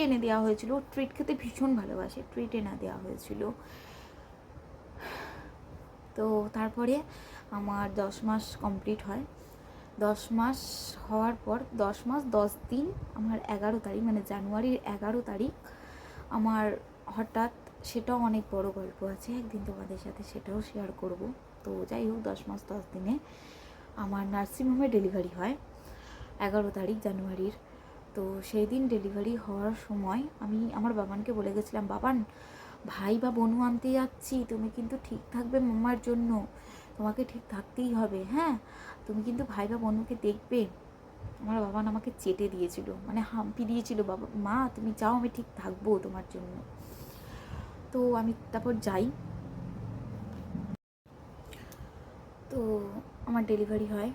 এনে দেওয়া হয়েছিল। ও ট্রিট খেতে ভীষণ ভালোবাসে, ট্রিট এনে দেওয়া হয়েছিল। তো তারপরে আমার 10 মাস কমপ্লিট হয়। 10 মাস হওয়ার পর 10 মাস 10 দিন আমার 11 তারিখ, মানে জানুয়ারির 11 তারিখ আমার হঠাৎ, সেটাও অনেক বড় গল্প আছে, একদিন তোমাদের সাথে সেটাও শেয়ার করব। তো যাই হোক, 10 মাস 10 দিনে আমার নার্সিংহোমে ডেলিভারি হয় 11 তারিখ জানুয়ারির। তো সেই দিন ডেলিভারি হওয়ার সময় আমি আমার বাবানকে বলে গেছিলাম, বাবান ভাই বা বনু আনতে যাচ্ছি, তুমি কিন্তু ঠিক থাকবে মাম্মার জন্য, তোমাকে ঠিক থাকতেই হবে, হ্যাঁ তুমি কিন্তু ভাই বা বনুকে দেখবে। আমার বাবান আমাকে চেটে দিয়েছিল, মানে হাম্পি দিয়েছিল, বাবা মা তুমি যাও, আমি ঠিক থাকবো তোমার জন্য। তো আমি তারপর যাই। তো আমার ডেলিভারি হয়,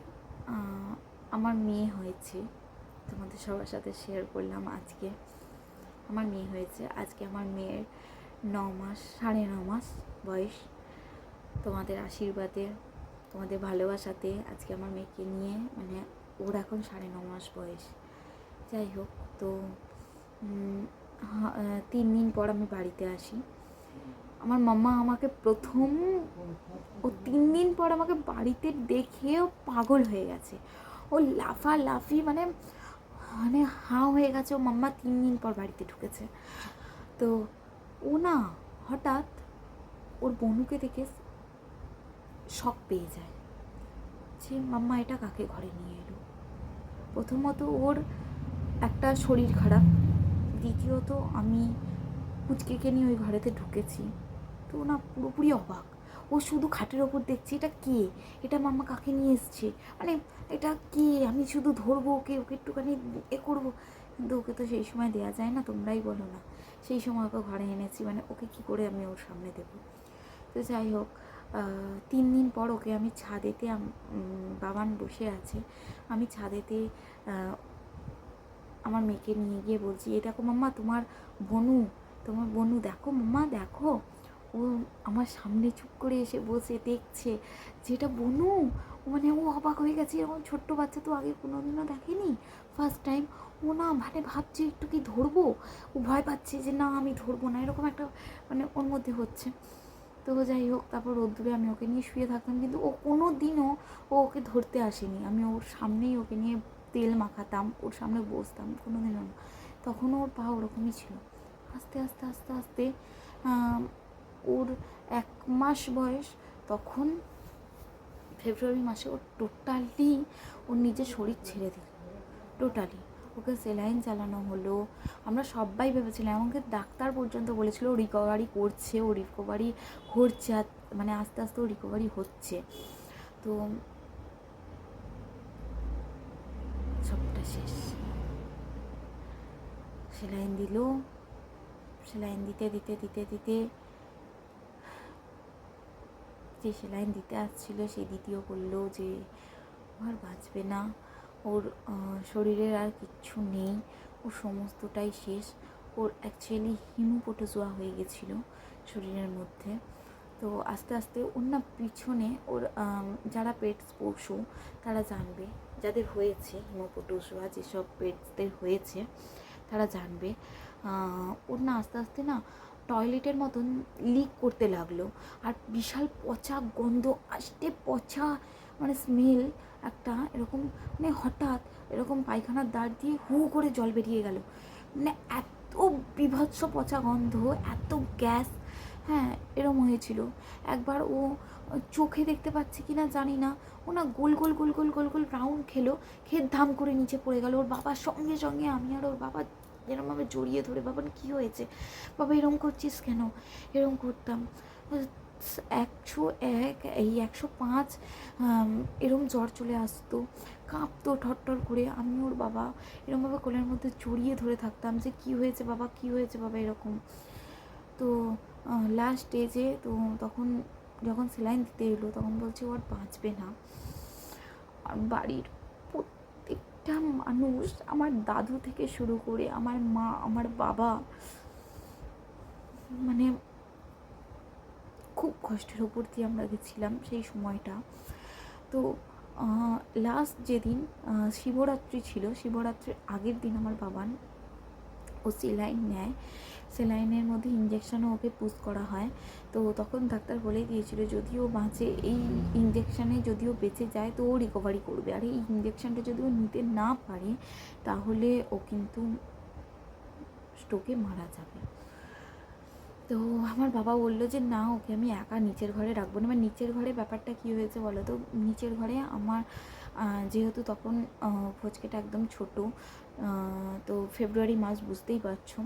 আমার মেয়ে হয়েছে, তোমাদের সবার সাথে শেয়ার করলাম আজকে। আমার মেয়ে হয়েছে আজকে, আমার মেয়ের 9 মাস, 9.5 মাস বয়স। তোমাদের আশীর্বাদে, তোমাদের ভালোবাসাতে আজকে আমার মেয়েকে নিয়ে, মানে ওর এখন 9.5 মাস বয়স। যাই হোক, তো 3 দিন পর আমি বাড়িতে আসি। আমার মাম্মা আমাকে ও 3 দিন পর আমাকে বাড়িতে দেখেও পাগল হয়ে গেছে। ও লাফালাফি, মানে মানে হাঁ হয়ে গেছে, ও মাম্মা 3 দিন পর বাড়িতে ঢুকেছে। তো ও না হঠাৎ ওর বনুকে দেখে শক পেয়ে যায় যে মাম্মা এটা কাকে ঘরে নিয়ে এলো। প্রথমত ওর একটা শরীর খারাপ, দ্বিতীয়ত আমি পুচকেকে নিয়ে ওই ঘরেতে ঢুকেছি। তো না পুরোপুরি অবাক, ও শুধু খাটের ওপর দেখছি এটা কে, এটা মাম্মা কাকে নিয়ে এসছে, মানে এটা কে, আমি শুধু ধরবো ওকে, ওকে একটুখানি এ করবো, কিন্তু ওকে তো সেই সময় দেওয়া যায় না, তোমরাই বলো না। সেই সময় ওকে ঘরে এনেছি, মানে ওকে কী করে আমি ওর সামনে দেবো। তো যাই হোক, 3 দিন পর ওকে আমি ছাদেতে, বাবান বসে আছে, আমি ছাদেতে আমার মেয়েকে নিয়ে গিয়ে বলছি, এই দেখো মাম্মা তোমার বনু দেখো মাম্মা দেখো। ও আমার সামনে চুপ করে এসে বসে দেখছে যেটা বনু, মানে ও অবাক হয়ে গেছে, এরকম ছোট্ট বাচ্চা তো আগে কোনোদিনও দেখেনি, ফার্স্ট টাইম। ও না মানে ভাবছে একটু কি ধরবো, ও ভয় পাচ্ছে যে না আমি ধরবো না, এরকম একটা মানে ওর মধ্যে হচ্ছে। তো যাই হোক, তারপর রোদ্দুরে আমি ওকে নিয়ে শুয়ে থাকতাম, কিন্তু ও কোনো দিনও ওকে ধরতে আসেনি। আমি ওর সামনেই ওকে নিয়ে তেল মাখাতাম, ওর সামনে বসতাম, কোনো দিনও না। তখনও ওর পা ওরকমই ছিল। আস্তে আস্তে আস্তে আস্তে ওর 1 মাস বয়স, তখন ফেব্রুয়ারি মাসে ওর টোটালি ওর নিজের শরীর ছেড়ে দিল, টোটালি। ওকে সেলাইন চালানো হলো, আমরা সবাই ভেবেছিলাম, এমনকি ডাক্তার পর্যন্ত বলেছিল ও রিকভারি করছে, ও রিকভারি হচ্ছে, মানে আস্তে আস্তে ও রিকভারি হচ্ছে। তো সবটা শেষ। সেলাইন দিল, সেলাইন দিতে দিতে দিতে দিতে যে সেলাইন দিতে আসছিল সে দ্বিতীয় বললো যে আর বাঁচবে না, ওর শরীরের আর কিচ্ছু নেই, ওর সমস্তটাই শেষ। ওর অ্যাকচুয়ালি হিমোপোটোজোয়া হয়ে গেছিলো শরীরের মধ্যে। তো আস্তে আস্তে ওর না পিছনে ওর যারা পেটস পশু তারা জানবে, যাদের হয়েছে হিমোপোটোজোয়া, যেসব পেটসদের হয়েছে তারা জানবে, ওর না আস্তে আস্তে না টয়লেটের মতন লিক করতে লাগলো, আর বিশাল পচা গন্ধ আসতে, পচা মানে স্মেল একটা এরকম, মানে হঠাৎ এরকম পায়খানার দ্বার দিয়ে হু করে জল বেরিয়ে গেল, মানে এত বীভৎস পচা গন্ধ, এত গ্যাস, হ্যাঁ এরম হয়েছিল। একবার ও চোখে দেখতে পাচ্ছে কি না জানি না, ও না গোল গোল গোল গোল গোল গোল রাউন্ড খেয়ে ধাম করে নিচে পড়ে গেল। ওর বাবার সঙ্গে সঙ্গে আমি আর ওর বাবা এরমভাবে জড়িয়ে ধরে, বাবা কী হয়েছে, বাবা এরম করছিস কেন, এরম করতাম। 101, এই 105 এরম জ্বর চলে আসতো, কাঁপতো ঠরঠর করে। আমি ওর বাবা এরমভাবে কোলের মধ্যে জড়িয়ে ধরে থাকতাম যে কী হয়েছে বাবা, কী হয়েছে বাবা, এরকম। তো লাস্ট স্টেজে, তো তখন যখন সেলাইন দিতে এলো তখন বলছে ও আর বাঁচবে না। আর বাড়ির প্রত্যেকটা মানুষ, আমার দাদু থেকে শুরু করে আমার মা, আমার বাবা, মানে খুব কষ্টের ওপর দিয়ে আমরা গেছিলাম সেই সময়টা। তো লাস্ট যেদিন শিবরাত্রি ছিল, শিবরাত্রির আগের দিন আমার বাবান ও সেলাইন নেয়, সেলাইনের মধ্যে ইঞ্জেকশনও ওকে পুশ করা হয়। তো তখন ডাক্তার বলে দিয়েছিল যদি ও বাঁচে, এই ইঞ্জেকশানে যদি ও বেঁচে যায় তো ও রিকভারি করবে, আর এই ইঞ্জেকশানটা যদি ও নিতে না পারে তাহলে ও কিন্তু স্ট্রোকে মারা যাবে। তো আমার বাবা বললো যে না, ওকে আমি একা নিচের ঘরে রাখবো না। মানে নিচের ঘরে ব্যাপারটা কী হয়েছে বলো তো, নিচের ঘরে আমার যেহেতু তখন ফচকেটা একদম ছোট, তো ফেব্রুয়ারি মাস বুঝতেই পারছো,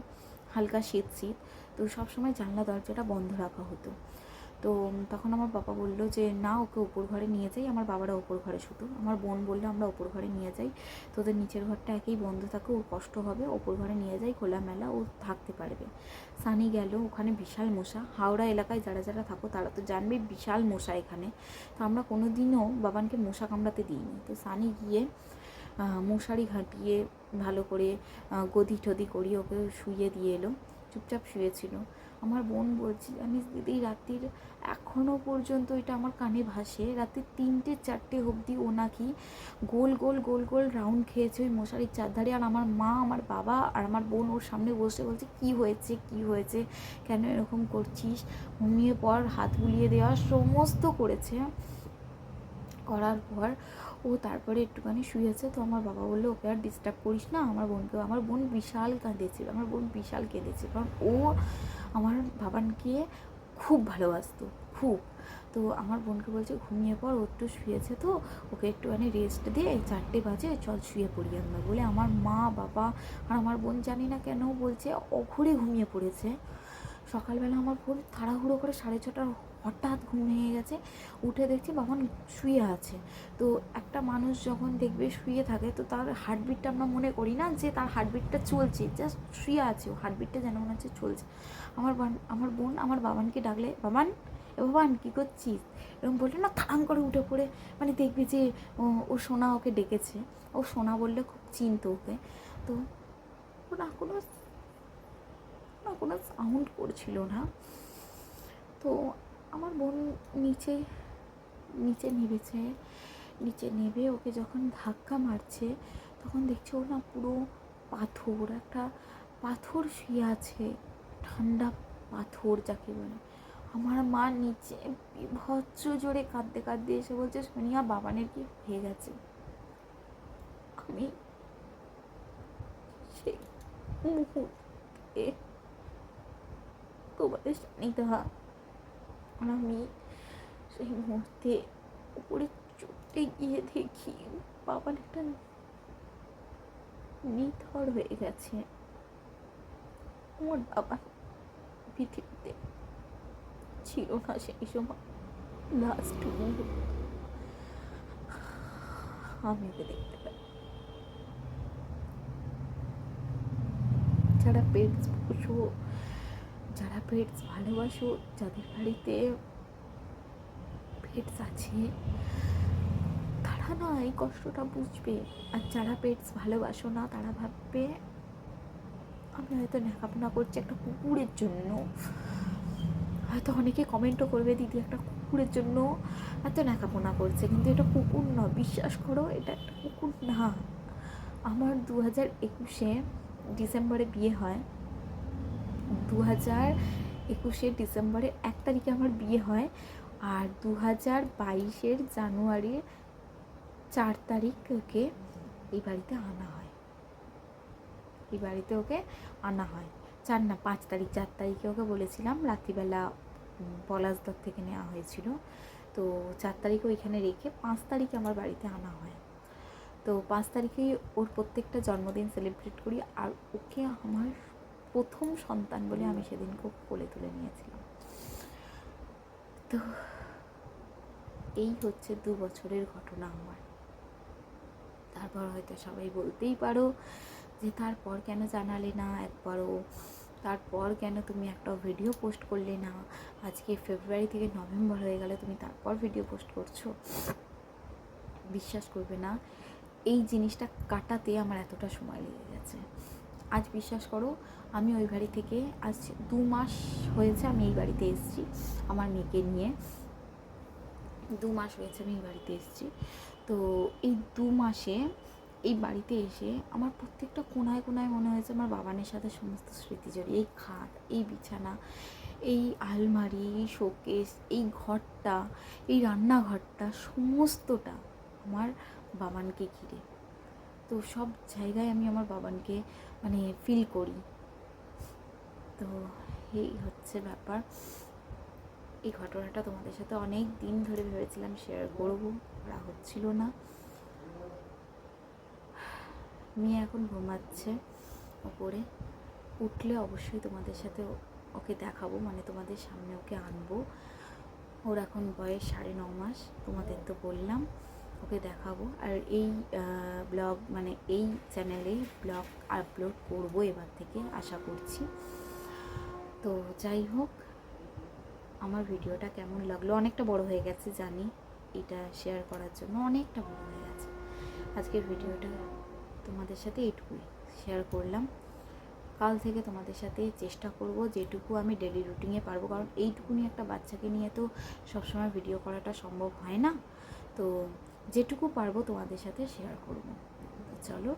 হালকা শীত শীত, তো সবসময় জানলা দরজাটা বন্ধ রাখা হতো। তো তখন আমার বাবা বললো যে না, ওকে ওপর ঘরে নিয়ে যাই। আমার বাবারা ওপর ঘরে শুতো, আমার বোন বললো আমরা ওপর ঘরে নিয়ে যাই, তোদের নিচের ঘরটা একেই বন্ধ থাকে, ওর কষ্ট হবে, ওপর ঘরে নিয়ে যাই, খোলামেলা ও থাকতে পারবে। সানি গেল, ওখানে বিশাল মশা, হাওড়া এলাকায় যারা যারা থাকো তারা তো জানবে বিশাল মশা এখানে। তো আমরা কোনো দিনও বাবানকে মশা কামড়াতে দিইনি। তো সানি গিয়ে মশারি ঘাঁটিয়ে ভালো করে গদি টদি করিয়ে ওকে শুইয়ে দিয়ে এলো, চুপচাপ শুয়েছিল। আমার বোন বলছি জানিস দিদি, রাত্রির এখনও পর্যন্ত এটা আমার কানে ভাসে, রাতে 3টে 4টে অবধি ও নাকি গোল গোল গোল গোল রাউন্ড খেয়েছে ওই মশারির চারধারে। আর আমার মা, আমার বাবা আর আমার বোন ওর সামনে বসে বলছে কী হয়েছে কী হয়েছে, কেন এরকম করছিস, ঘুমিয়ে পর, হাত বুলিয়ে দেওয়া সমস্ত করেছে। করার পর ও তারপরে একটুখানি শুয়েছে। তো আমার বাবা বললো ওকে আর ডিস্টার্ব করিস না, আমার বোনকে। আমার বোন বিশাল কাঁদেছিল, আমার বোন বিশাল কেঁদেছে, কারণ ও আমার বাবানকে খুব ভালোবাসতো, খুব। তো আমার বোনকে বলছে ঘুমিয়ে পর, ও একটু শুয়েছে তো ওকে একটুখানি রেস্ট দিয়ে, 4টে বাজে চল শুয়ে পড়ি আমরা বলে আমার মা, বাবা আর আমার বোন জানি না কেন বলছে অঘরে ঘুমিয়ে পড়েছে। সকালবেলা আমার বোন তাড়াহুড়ো করে 6:30 হঠাৎ ঘুম ভেঙে গেছে, উঠে দেখছি বাবান শুয়ে আছে। তো একটা মানুষ যখন দেখবে শুয়ে থাকে, তো তার হার্টবিটটা আমরা মনে করি না যে তার হার্টবিটটা চলছে, জাস্ট শুয়ে আছে, ও হার্টবিটটা যেন মনে হচ্ছে চলছে। আমার বোন আমার বাবানকে ডাকলে বাবান, এ বাবান কী করছিস, এরকম বললে না থাং করে উঠে পড়ে, মানে দেখবি যে ও সোনা ওকে ডেকেছে, ও সোনা বললে খুব চিনতো ওকে। তো ও না কোনো সাউন্ড করছিল না। তো আমার বোন নিচে নেমেছে, নিচে নেমে ওকে যখন ধাক্কা মারছে তখন দেখছি ও না পুরো পাথর, একটা পাথর শুয়ে আছে, ঠান্ডা পাথর যাকে বলে। আমার মা নিচে বিভৎস জোরে কাঁদতে কাঁদতে এসে বলছে সোনিয়া বাবানের কি হয়ে গেছে। আমি সেই মুহূর্তে তোমাদের সান্নিধ্যা, আর আমি সেই মুহূর্তে উপরে চড়তে গিয়ে দেখি বাবার একটা নিথর হয়ে গেছে। আমার বাবা পৃথিবীতে ছিল না সেই সময়, লাস্ট মুহূর্ত আমি ওকে দেখতে পাই। যারা পেটস পোষো, যারা পেটস ভালোবাসো, যাদের বাড়িতে পেটস আছে, তারা না এই কষ্টটা বুঝবে। আর যারা পেটস ভালোবাসো না তারা ভাববে আমি হয়তো ন্যাকাপনা করছি একটা কুকুরের জন্য। হয়তো অনেকে কমেন্টও করবে দিদি একটা কুকুরের জন্য এত ন্যাকাপনা করছে, কিন্তু এটা কুকুর না, বিশ্বাস করো এটা একটা কুকুর না। আমার 2021 ডিসেম্বরে বিয়ে হয়, 2021 ডিসেম্বরের 1 তারিখে আমার বিয়ে হয়, আর 2022 জানুয়ারির 4 তারিখ ওকে এই বাড়িতে আনা হয়, এই বাড়িতে ওকে আনা হয়। 5 তারিখ, 4 তারিখে ওকে বলেছিলাম, রাত্রিবেলা পলাশদার থেকে নেওয়া হয়েছিল। তো 4 তারিখে ওইখানে রেখে 5 তারিখে আমার বাড়িতে আনা হয়। তো 5 তারিখেই ওর প্রত্যেকটা জন্মদিন সেলিব্রেট করি, আর ওকে আমার প্রথম সন্তান বলে আমি সেদিন খুব কোলে তুলে নিয়েছিলাম। তো এই হচ্ছে 2 বছরের ঘটনা আমার। তারপর হয়তো সবাই বলতেই পারো যে তারপর কেন জানালে না একবারও, তারপর কেন তুমি একটা ভিডিও পোস্ট করলে না, আজকে ফেব্রুয়ারি থেকে নভেম্বর হয়ে গেলে তুমি তারপর ভিডিও পোস্ট করছো। বিশ্বাস করবে না, এই জিনিসটা কাটাতে আমার এতটা সময় লেগে গেছে। আজ বিশ্বাস করো, আমি ওই বাড়ি থেকে আজ 2 মাস হয়েছে আমি এই বাড়িতে এসেছি আমার মেয়েকে নিয়ে, 2 মাস হয়েছে আমি এই বাড়িতে এসেছি। তো এই 2 মাসে এই বাড়িতে এসে আমার প্রত্যেকটা কোনায় কোনায় মনে হয়েছে আমার বাবানের সাথে সমস্ত স্মৃতি জড়িয়ে। এই খাট, এই বিছানা, এই আলমারি, এই শোকেস, এই ঘরটা, এই রান্নাঘরটা, সমস্তটা আমার বাবানকে ঘিরে। তো সব জায়গায় আমি আমার বাবানকে মানে ফিল করি। তো এই হচ্ছে ব্যাপার। এই ঘটনাটা তোমাদের সাথে অনেক দিন ধরে ভেবেছিলাম শেয়ার করবো, করা হচ্ছিল না। মেয়ে এখন ঘুমাচ্ছে ওপরে, উঠলে অবশ্যই তোমাদের সাথে ওকে দেখাবো, মানে তোমাদের সামনে ওকে আনবো। ওর এখন বয়স 9.5 মাস, তোমাদের তো বললাম, ওকে দেখাবো। আর এই ব্লগ মানে এই চ্যানেলেই ব্লগ আপলোড করবো এবার থেকে, আশা করছি। তো যাই হোক, আমার ভিডিওটা কেমন লাগলো, অনেকটা বড় হয়ে গেছে জানি, এটা শেয়ার করার জন্য অনেকটা বড় হয়ে গেছে। আজকের ভিডিওটা তোমাদের সাথে এইটুকুই শেয়ার করলাম। কাল থেকে তোমাদের সাথে চেষ্টা করব যেটুকু আমি ডেলি রুটিনে পারবো, কারণ এইটুকুনি একটা বাচ্চাকে নিয়ে তো সবসময় ভিডিও করাটা সম্ভব হয় না। তো যেটুকু পারবো তোমাদের সাথে শেয়ার করব। চলো,